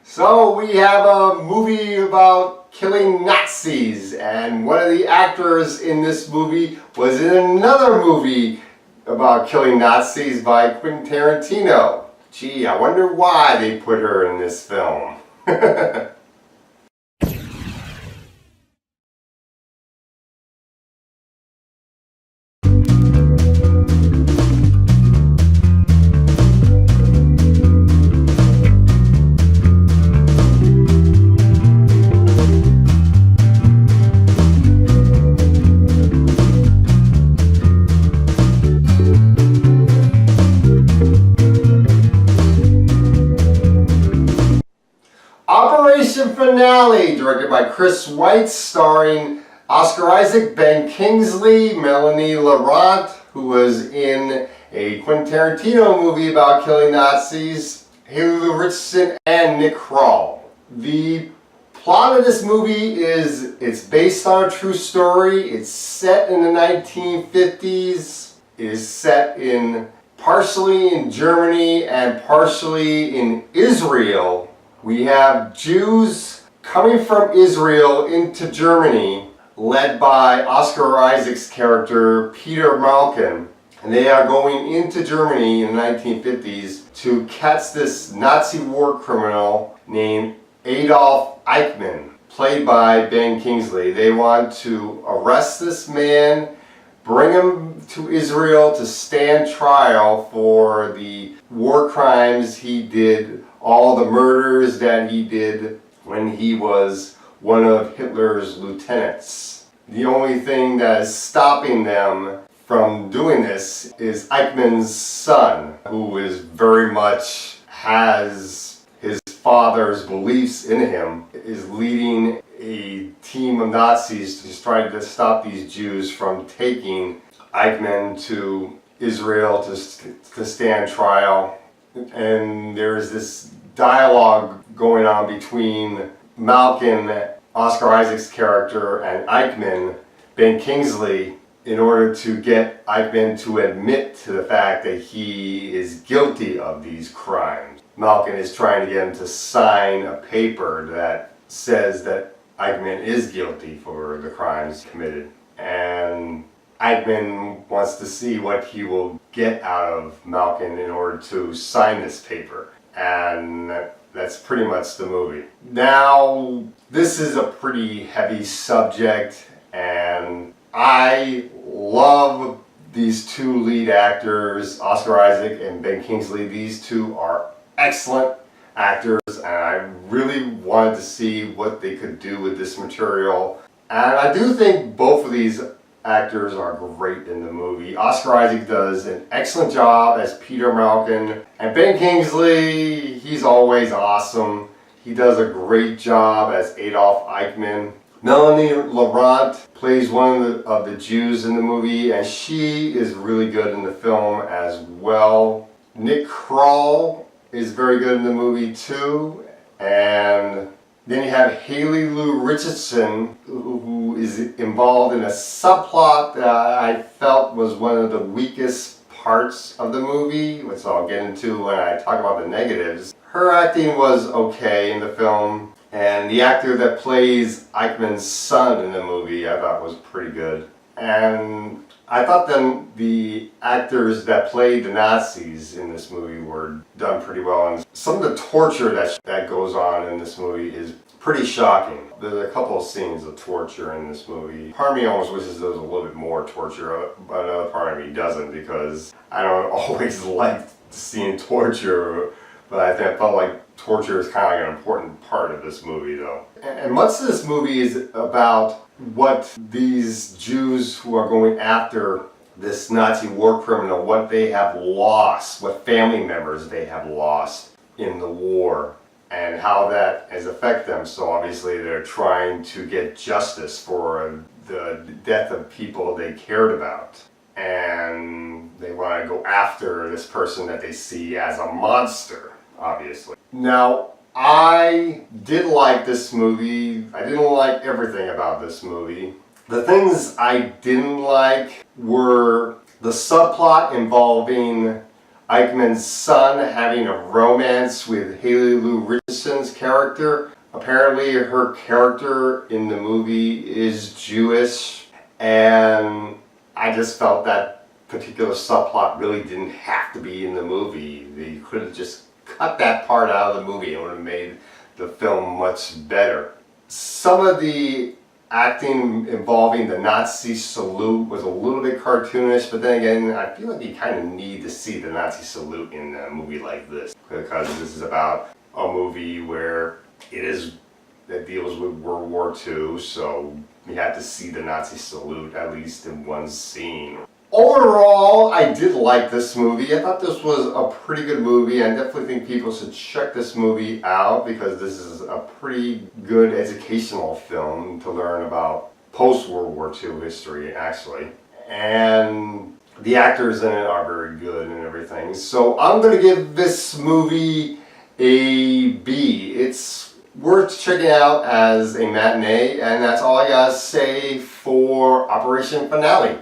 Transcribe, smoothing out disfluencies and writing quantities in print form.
So we have a movie about killing Nazis, and one of the actors in this movie was in another movie about killing Nazis by Quentin Tarantino. Gee, I wonder why they put her in this film. Operation Finale, directed by Chris Weitz, starring Oscar Isaac, Ben Kingsley, Melanie Laurent, who was in a Quentin Tarantino movie about killing Nazis, Haley Lu Richardson, and Nick Kroll. The plot of this movie is it's based on a true story. It's set in the 1950s. It is set in partially in Germany and partially in Israel. We have Jews coming from Israel into Germany, led by Oscar Isaac's character, Peter Malkin. And they are going into Germany in the 1950s to catch this Nazi war criminal named Adolf Eichmann, played by Ben Kingsley. They want to arrest this man, bring him to Israel to stand trial for the war crimes he did, all the murders that he did when he was one of Hitler's lieutenants. The only thing that is stopping them from doing this is Eichmann's son, who is very much has his father's beliefs in him, is leading a team of Nazis to try to stop these Jews from taking Eichmann to Israel to stand trial. And there's this dialogue going on between Malkin, Oscar Isaac's character, and Eichmann, Ben Kingsley, in order to get Eichmann to admit to the fact that he is guilty of these crimes. Malkin is trying to get him to sign a paper that says that Eichmann is guilty for the crimes committed. And Eichmann wants to see what he will get out of Malkin in order to sign this paper. And that's pretty much the movie. Now, this is a pretty heavy subject, and I love these two lead actors, Oscar Isaac and Ben Kingsley. These two are excellent actors, and I really wanted to see what they could do with this material. And I do think both of these actors are great in the movie. Oscar Isaac does an excellent job as Peter Malkin, and Ben Kingsley, he's always awesome. He does a great job as Adolf Eichmann. Melanie Laurent plays one of the Jews in the movie, and she is really good in the film as well. Nick Kroll is very good in the movie too, and then you have Haley Lu Richardson, who is involved in a subplot that I felt was one of the weakest parts of the movie, which I'll get into when I talk about the negatives. Her acting was okay in the film, and the actor that plays Eichmann's son in the movie I thought was pretty good. And I thought then the actors that played the Nazis in this movie were done pretty well. And some of the torture that goes on in this movie is pretty shocking. There's a couple of scenes of torture in this movie. Part of me almost wishes there was a little bit more torture, but another part of me doesn't, because I don't always like seeing torture, but I felt like torture is kind of like an important part of this movie though. And much of this movie is about what these Jews who are going after this Nazi war criminal, what they have lost, what family members they have lost in the war, and how that has affected them. So obviously they're trying to get justice for the death of people they cared about. And they want to go after this person that they see as a monster, obviously. Now, I did like this movie. I didn't like everything about this movie. The things I didn't like were the subplot involving Eichmann's son having a romance with Haley Lou Richardson's character. Apparently her character in the movie is Jewish, and I just felt that particular subplot really didn't have to be in the movie. They could have just cut that part out of the movie. It would have made the film much better. Some of the acting involving the Nazi salute was a little bit cartoonish, but then again, I feel like you kind of need to see the Nazi salute in a movie like this, because this is about a movie where that deals with World War II, so you had to see the Nazi salute at least in one scene. Overall, I did like this movie. I thought this was a pretty good movie. I definitely think people should check this movie out because this is a pretty good educational film to learn about post-World War II history, actually. And the actors in it are very good and everything. So I'm going to give this movie a B. It's worth checking out as a matinee, and that's all I gotta say for Operation Finale.